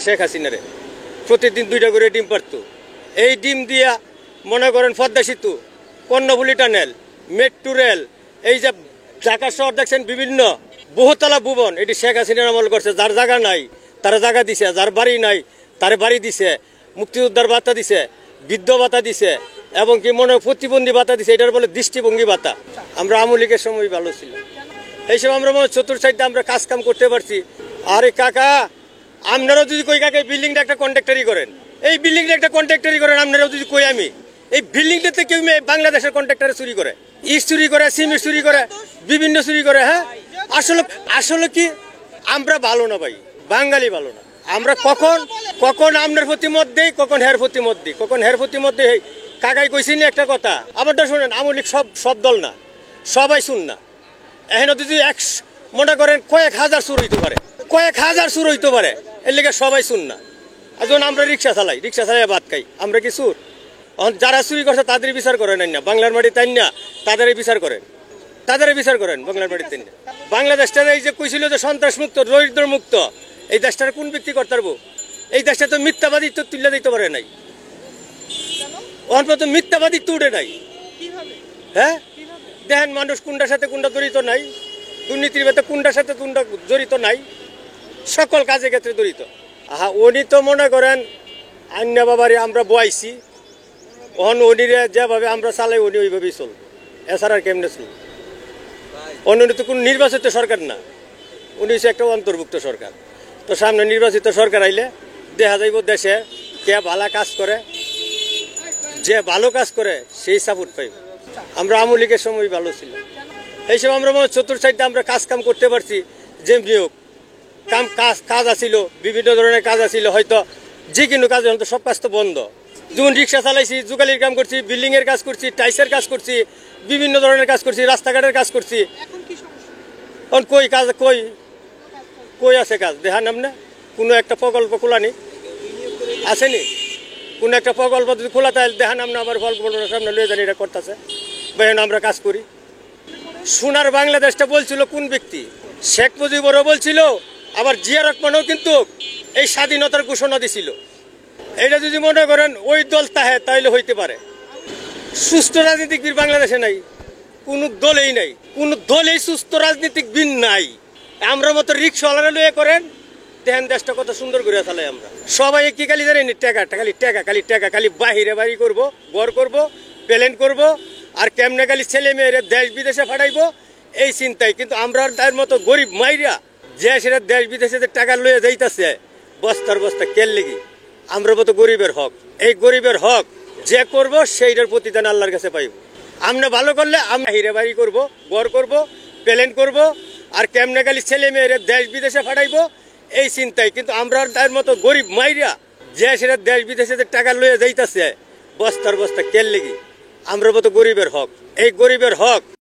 শেখ হাসিনারে প্রতিদিন 2টা করে ডিম পারতো। এই ডিম দিয়া মনে করেন পদ্মা সেতু, কর্ণফুলী টানেল, মেট্রো রেল, এই যে ঢাকা শহর দেখছেন বিভিন্ন বহুতলা ভবন, এটি শেখ হাসিনার আমল করছে। যার জায়গা নাই তারা জায়গা দিছে, যার বাড়ি নাই তারে বাড়ি দিছে, মুক্তিযোদ্ধার ভাতা দিছে, বৃদ্ধ ভাতা দিছে, এবং কি মনে প্রতিবন্ধী ভাতা দিছে, এটার বলে দৃষ্টিভঙ্গি ভাতা। আমরা আওয়ামী লীগের সময় ভালো ছিল, এইসব আমরা মনে চতুর্থ সাইডে আমরা কাজ কাম করতে পারছি। আরে কাকা, আপনারাও যদি কই কাকা বিল্ডিংটা একটা কন্ট্রাক্টারি করেন, এই বিল্ডিংটা একটা কন্ট্রাক্টারি করেন, আপনারাও যদি কই আমি এই বিল্ডিংটাতে কেউ বাংলাদেশের কন্ট্রাক্টারে চুরি করে, ইট চুরি করে, সিমেন্ট চুরি করে, বিভিন্ন চুরি করে। হ্যাঁ, আসলে কি আমরা ভালো না ভাই, বাঙালি ভালো না। আমরা কখন আপনার প্রতি মত দেই, কখন হের প্রতি মত দিই, কখন হের প্রতি মত দেই। কাকাই কইছিনি একটা কথা, আমারটা শোনেন, আওয়ামী লীগ সব দল না, সবাই শুন না। এখন যদি মনে করেন কয়েক হাজার চুর হইতে পারে, এর লেগে সবাই শুন না। আর যখন আমরা রিক্সা চালাই ভাত খাই, আমরা কি চুর? যারা চুরি করছে তাদের বিচার করেন না, বাংলার মাটি তাই না, তাদের বিচার করেন বাংলার মাটি তাই না। বাংলাদেশটা এই যে কইছিল যে সন্ত্রাস মুক্ত, দরিদ্র মুক্ত, এই দেশটার কোন ব্যক্তি করতে পারবো? এই দেশটা তো মিথ্যাবাদী তো তুলে দিতে পারে নাই, অন্তত মিথ্যাবাদী তো উঠে নাই। হ্যাঁ, দেখেন মানুষ কোনটার সাথে কোনটা জড়িত নাই, দুর্নীতির ভেতরে কোনটার সাথে কোনটা জড়িত নাই, সকল কাজে ক্ষেত্রে জড়িত। উনি তো মনে করেন আন্না বাবারে আমরা বয়াইছি, উনিরে যেভাবে আমরা চালাই উনি ওইভাবেই চলব, এছাড়া আর কেমনে চলব? উনি তো কোন নির্বাচিত সরকার না, উনি হচ্ছে একটা অন্তর্ভুক্ত সরকার। তো সামনে নির্বাচিত সরকার আইলে দেখা যাইব দেশে কে ভালো কাজ করে, যে ভালো কাজ করে সেই সাপোর্ট পাইব। আমরা আওয়ামী লীগের সময় ভালো ছিল, এইসব আমরা মনে চতুর্থ সাইডে আমরা কাজ কাম করতে পারছি। যে নিয়োগ কাজ আসিল, বিভিন্ন ধরনের কাজ আসিল, হয়তো যে কোনো কাজ, হয়তো সব কাজ তো বন্ধ। যেমন রিক্সা চালাইছি, যুগালির কাম করছি, বিল্ডিং এর কাজ করছি, টাইসের কাজ করছি, বিভিন্ন ধরনের কাজ করছি, রাস্তাঘাটের কাজ করছি। কই কাজ কই আছে কাজ? দেখান আপনি কোনো একটা প্রকল্প খোলানি আসেনি? কোনো একটা প্রকল্প যদি খোলা তাহলে দেখান আপনি আমার ফল সামনে লয়ে জানি এটা করতেছে, বেহেন আমরা কাজ করি। সোনার বাংলাদেশটা বলছিল কোন ব্যক্তি? শেখ মুজিবুরও বলছিল, আবার জিয়া রহমানও কিন্তু এই স্বাধীনতার ঘোষণা দিছিল। এটা যদি মনে করেন ওই দল তাহলে হইতে পারে। সুস্থ রাজনীতিকবিদ বাংলাদেশে নাই, কোনো দলেই নাই, কোনো দলেই সুস্থ রাজনীতিকবিদ নাই। আমরা মতো রিক্সাওয়ালারা লয়ে করেন, দেখেন দেশটা কত সুন্দর করে চালাই আমরা। সবাই কি খালি জানেন টাকা, খালি বাহিরে বাড়ি করবো, ঘর করবো, প্লেন করবো, আর কেমনে খালি ছেলে মেয়েরা দেশ বিদেশে ফাটাইবো, এই চিন্তায়। কিন্তু আমরা তার মতো গরিব মাইরা যে সেটা দেশ বিদেশে টাকা লয়ে যাইতেছে বস্তার বস্তা কেল লেগে, আমরা মতো গরিবের হক, এই গরিবের হক যে করব সেইটার প্রতিদান আল্লাহর কাছে পাইব। আমরা ভালো করলে আমরা হিরে বাড়ি করবো, ঘর করবো, প্লেন করবো, আর কেমনে খালি ছেলে মেয়েরা দেশ বিদেশে ফাটাইবো, এই চিন্তায়। কিন্তু আমরা তার মতো গরিব মাইরা যে সেটা দেশ বিদেশে টাকা লয়ে যাইতেছে বস্তার বস্তা কেল লেগে, আমরা মতো গরিবের হক, এই গরিবের হক